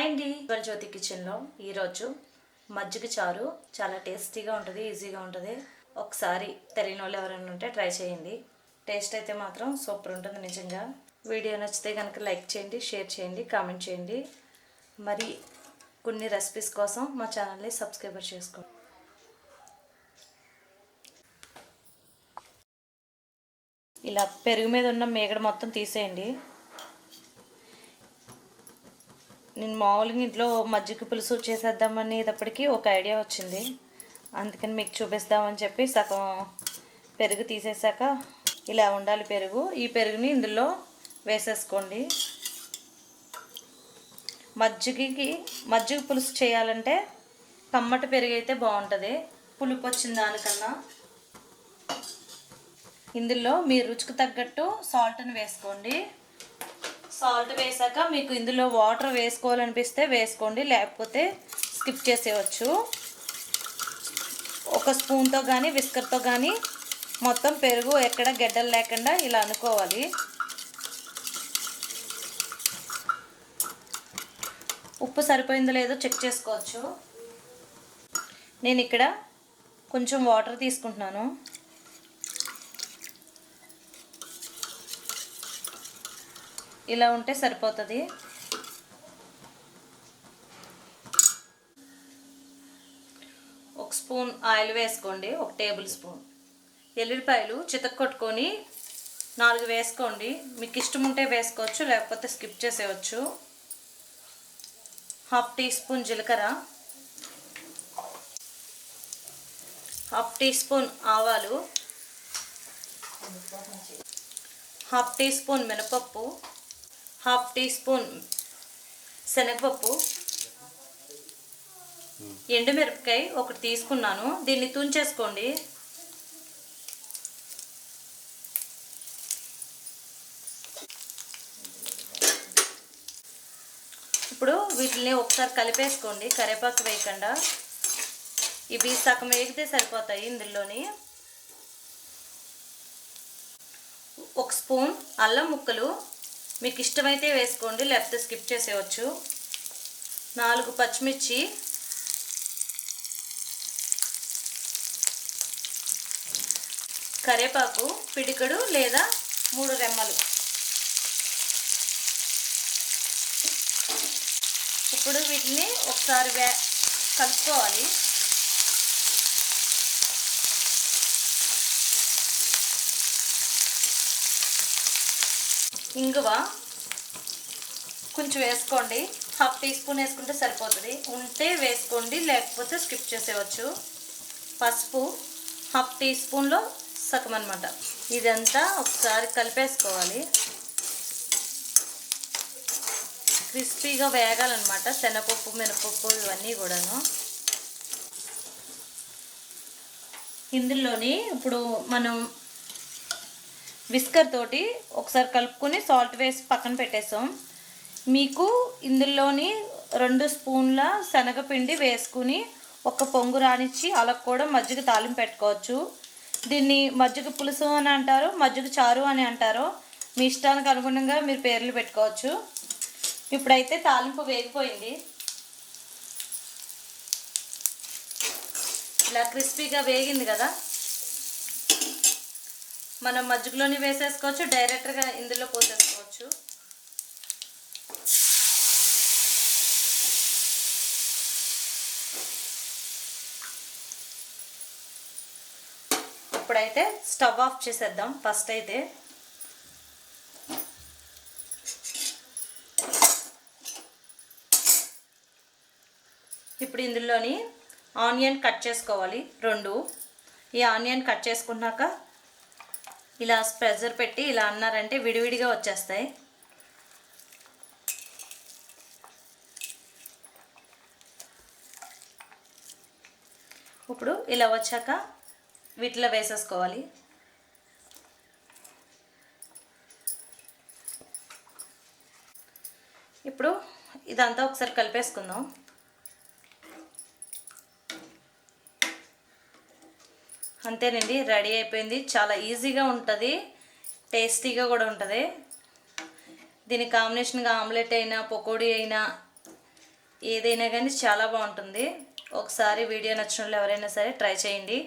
Hi అండి, జ్యోతి కిచెన్లో ఈరోజు మజ్జిగ చారు చాలా టేస్టీగా ఉంటుంది, ఈజీగా ఉంటుంది. ఒకసారి తెలియని వాళ్ళు ఎవరైనా ఉంటే ట్రై చేయండి. టేస్ట్ అయితే మాత్రం సూపర్ ఉంటుంది నిజంగా. వీడియో నచ్చితే కనుక లైక్ చేయండి, షేర్ చేయండి, కామెంట్ చేయండి. మరి కొన్ని రెసిపీస్ కోసం మా ఛానల్ని సబ్స్క్రైబర్ చేసుకోండి. ఇలా పెరుగు మీద ఉన్న మేగడ మొత్తం తీసేయండి. నేను మామూలుగా ఇంట్లో మజ్జిగ పులుసు చేసేద్దామనేటప్పటికీ ఒక ఐడియా వచ్చింది. అందుకని మీకు చూపిస్తామని చెప్పి సగం పెరుగు తీసేసాక ఇలా ఉండాలి పెరుగు. ఈ పెరుగుని ఇందులో వేసేసుకోండి. మజ్జిగ పులుసు చేయాలంటే కమ్మటి పెరుగు అయితే బాగుంటుంది, పులుపు వచ్చిన దానికన్నా. ఇందులో మీ రుచికి తగ్గట్టు సాల్ట్ని వేసుకోండి. సాల్ట్ వేసాక మీకు ఇందులో వాటర్ వేసుకోవాలనిపిస్తే వేసుకోండి, లేకపోతే స్కిప్ చేసేయచ్చు. ఒక స్పూన్తో కానీ విస్కర్తో కానీ మొత్తం పెరుగు ఎక్కడ గడ్డలు లేకుండా ఇలా అనుకోవాలి. ఉప్పు సరిపోయిందో లేదో చెక్ చేసుకోవచ్చు. నేను ఇక్కడ కొంచెం వాటర్ తీసుకుంటున్నాను. ఇలా ఉంటే సరిపోతుంది. ఒక స్పూన్ ఆయిల్ వేసుకోండి, ఒక టేబుల్ స్పూన్. ఎల్లుల్లిపాయలు చితక్కొట్టుకొని 4 వేసుకోండి. మీకు ఇష్టం ఉంటే వేసుకోవచ్చు, లేకపోతే స్కిప్ చేసేయచ్చు. 1/2 టీ స్పూన్ జీలకర్ర, 1/2 టీ స్పూన్ ఆవాలు, 1/2 టీ స్పూన్ మినపప్పు, 1/2 టీ స్పూన్ శనగపప్పు, ఎండుమిరపకాయ ఒకటి తీసుకున్నాను, దీన్ని తుంచేసుకోండి. ఇప్పుడు వీటిని ఒకసారి కలిపేసుకోండి, కరివేపాకు వేయకుండా. ఇవి సగం వేగితే సరిపోతాయి. ఇందులోని 1 స్పూన్ అల్లం ముక్కలు, మీకు ఇష్టమైతే వేసుకోండి, లేకపోతే స్కిప్ చేసేయచ్చు. 4 పచ్చిమిర్చి, కరివేపాకు పిడికడు లేదా 3 రెమ్మలు. ఇప్పుడు వీటిని ఒకసారి కలుపుకోవాలి. ఇంగువ కొంచెం వేసుకోండి, 1/2 టీ స్పూన్ వేసుకుంటే సరిపోతుంది. ఉంటే వేసుకోండి, లేకపోతే స్కిప్ చేసేయచ్చు. పసుపు 1/2 టీ స్పూన్లో సగం అన్నమాట. ఇదంతా ఒకసారి కలిపేసుకోవాలి. క్రిస్పీగా వేగాలన్నమాట శనగపప్పు, మినపప్పు ఇవన్నీ కూడాను. ఇందులోని ఇప్పుడు మనం విస్కర్ తోటి ఒకసారి కలుపుకొని సాల్ట్ వేసి పక్కన పెట్టేసాం. మీకు ఇందులోని 2 స్పూన్ల శనగపిండి వేసుకుని ఒక పొంగు రానిచ్చి అలా కూడా మజ్జిగ తాలింపు పెట్టుకోవచ్చు. దీన్ని మజ్జిగ పులుసు అని అంటారు, మజ్జిగ చారు అని అంటారు. మీ ఇష్టానికి అనుగుణంగా మీరు పేర్లు పెట్టుకోవచ్చు. ఇప్పుడైతే తాలింపు వేగిపోయింది. ఇలా క్రిస్పీగా వేగింది కదా, మనం మజ్జిగలోని వేసేసుకోవచ్చు, డైరెక్ట్గా ఇందులో పోసేసుకోవచ్చు. ఇప్పుడైతే స్టవ్ ఆఫ్ చేసేద్దాం. ఫస్ట్ అయితే ఇప్పుడు ఇందులోని ఆనియన్ కట్ చేసుకోవాలి 2. ఈ ఆనియన్ కట్ చేసుకున్నాక ఇలా ప్రెషర్ పెట్టి ఇలా అన్నారంటే విడివిడిగా వచ్చేస్తాయి. ఇప్పుడు ఇలా వచ్చాక వీటిలో వేసేసుకోవాలి. ఇప్పుడు ఇదంతా ఒకసారి కలిపేసుకుందాం. అంతేనండి, రెడీ అయిపోయింది. చాలా ఈజీగా ఉంటుంది, టేస్టీగా కూడా ఉంటుంది. దీని కాంబినేషన్గా ఆమ్లెట్ అయినా, పకోడీ అయినా, ఏదైనా కానీ చాలా బాగుంటుంది. ఒకసారి వీడియో నచ్చిన వాళ్ళు ఎవరైనా సరే ట్రై చేయండి.